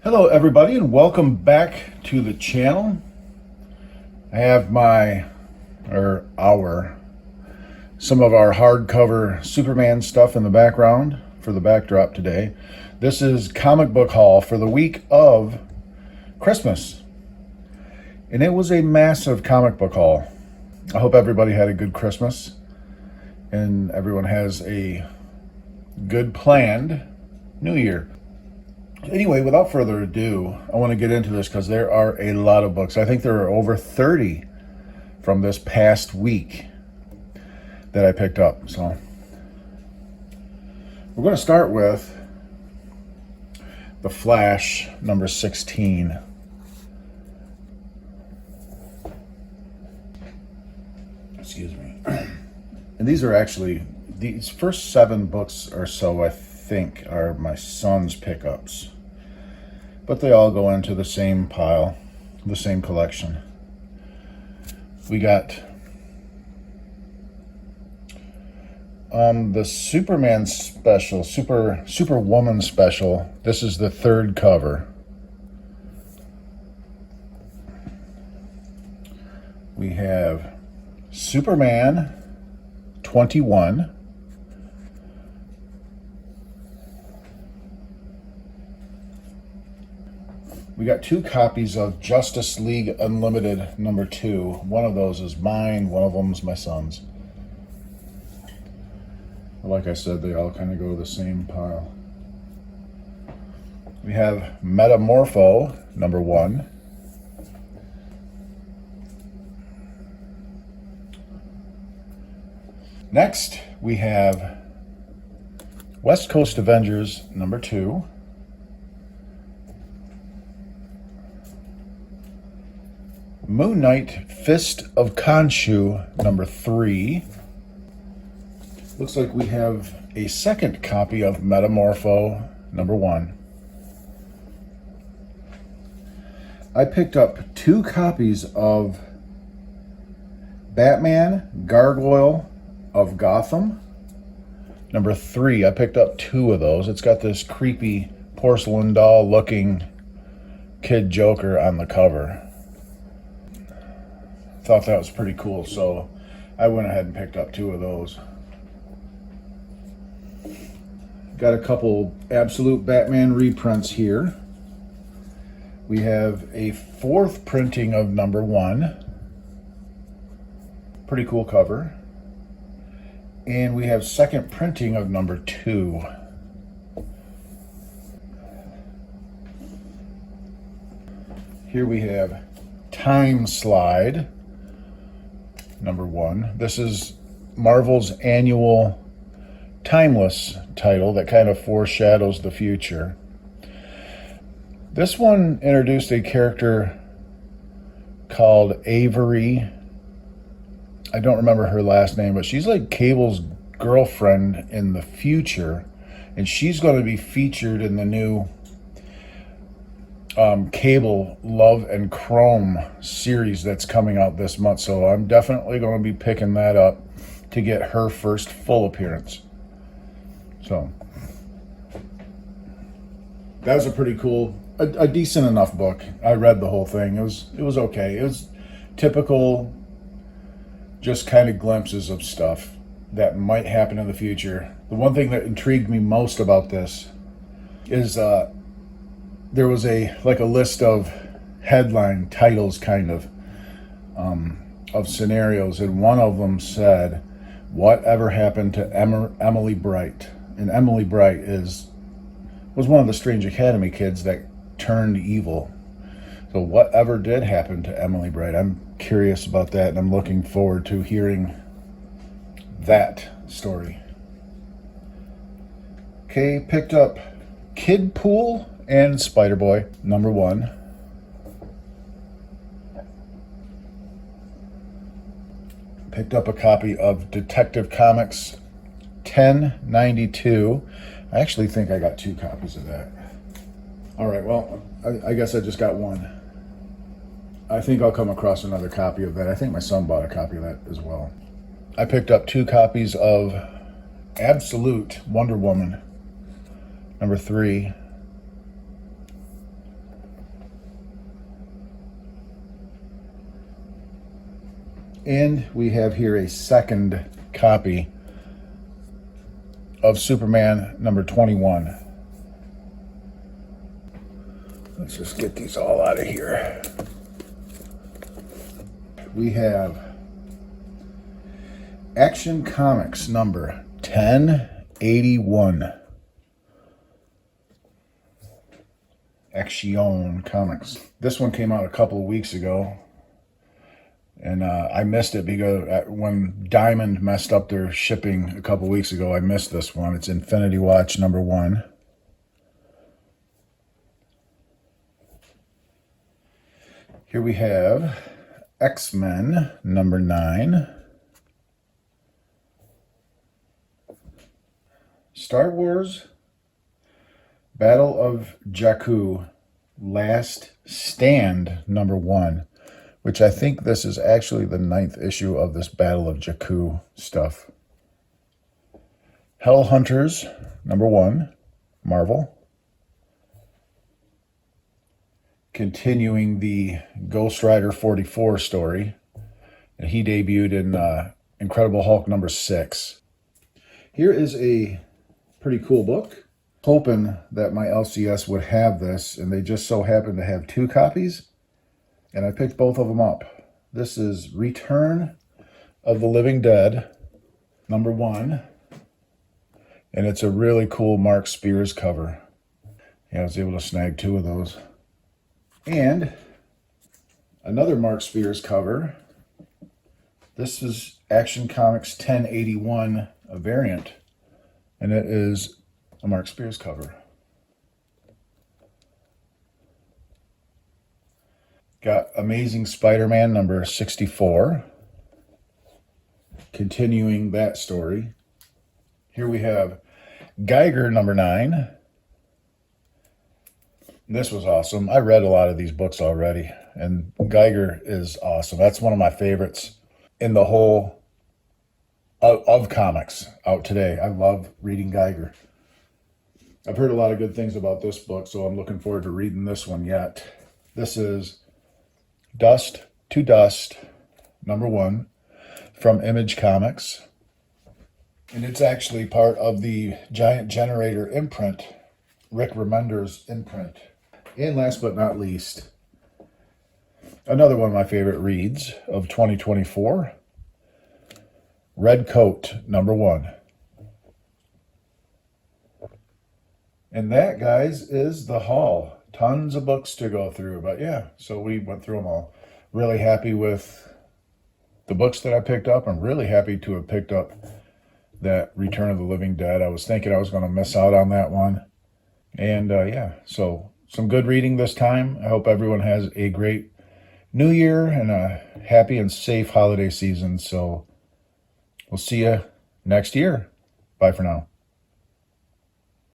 Hello everybody and welcome back to the channel. I have some of our hardcover Superman stuff in the background for the backdrop today. This is comic book haul for the week of Christmas. And it was a massive comic book haul. I hope everybody had a good Christmas and everyone has a good planned New Year. Anyway, without further ado, I want to get into this because there are a lot of books. I think there are over 30 from this past week that I picked up. So we're going to start with The Flash, number 16. Excuse me. And these first 7 books or so, I think, are my son's pickups. But they all go into the same pile, the same collection. We got the Superman special, Superwoman special. This is the 3rd cover. We have Superman 21. We got 2 copies of Justice League Unlimited number 2. One of those is mine, one of them is my son's. Like I said, they all kind of go to the same pile. We have Metamorpho number 1. Next, we have West Coast Avengers number 2. Moon Knight Fist of Khonshu number 3. Looks like we have a 2nd copy of Metamorpho number 1. I picked up 2 copies of Batman Gargoyle of Gotham number 3. I picked up 2 of those. It's got this creepy porcelain doll looking Kid Joker on the cover. Thought that was pretty cool, so I went ahead and picked up 2 of those. Got a couple Absolute Batman reprints here. We have a 4th printing of number 1. Pretty cool cover. And we have 2nd printing of number 2. Here we have Time Slide number 1. This is Marvel's annual Timeless title that kind of foreshadows the future. This one introduced a character called Avery. I don't remember her last name, but she's like Cable's girlfriend in the future, and she's going to be featured in the new Cable Love and Chrome series that's coming out this month. So I'm definitely going to be picking that up to get her first full appearance. So that was a pretty cool, a decent enough book. I read the whole thing. It was okay. It was typical, just kind of glimpses of stuff that might happen in the future. The one thing that intrigued me most about this is there was a list of headline titles kind of scenarios, and one of them said, "Whatever happened to Emily Bright?" And Emily Bright was one of the Strange Academy kids that turned evil. So whatever did happen to Emily Bright? I'm curious about that, and I'm looking forward to hearing that story. Okay, picked up Kid Pool and Spider-Boy number 1. Picked up a copy of Detective Comics 1092. I actually think I got 2 copies of that. All right, well, I guess I just got 1. I think I'll come across another copy of that. I think my son bought a copy of that as well. I picked up 2 copies of Absolute Wonder Woman number 3. And we have here a second copy of Superman number 21. Let's just get these all out of here. We have Action Comics number 1081. Action Comics. This one came out a couple of weeks ago. And I missed it because when Diamond messed up their shipping a couple weeks ago, I missed this one. It's Infinity Watch number 1. Here we have X-Men number 9. Star Wars Battle of Jakku Last Stand number 1. Which I think this is actually the 9th issue of this Battle of Jakku stuff. Hell Hunters, number 1, Marvel. Continuing the Ghost Rider 44 story. And he debuted in Incredible Hulk number 6. Here is a pretty cool book. Hoping that my LCS would have this, and they just so happen to have 2 copies. And I picked both of them up. This is Return of the Living Dead, number 1. And it's a really cool Mark Spears cover. Yeah, I was able to snag 2 of those. And another Mark Spears cover. This is Action Comics 1081, a variant. And it is a Mark Spears cover. Got Amazing Spider-Man number 64. Continuing that story. Here we have Geiger number 9. This was awesome. I read a lot of these books already, and Geiger is awesome. That's one of my favorites in the whole of comics out today. I love reading Geiger. I've heard a lot of good things about this book, so I'm looking forward to reading this one yet. This is Dust to Dust, number 1, from Image Comics. And it's actually part of the Giant Generator imprint, Rick Remender's imprint. And last but not least, another one of my favorite reads of 2024, Red Coat, number 1. And that, guys, is the haul. Tons of books to go through, but yeah, so we went through them all. Really happy with the books that I picked up. I'm really happy to have picked up that Return of the Living Dead. I was thinking I was going to miss out on that one. And yeah, so some good reading this time. I hope everyone has a great new year and a happy and safe holiday season. So we'll see you next year. Bye for now.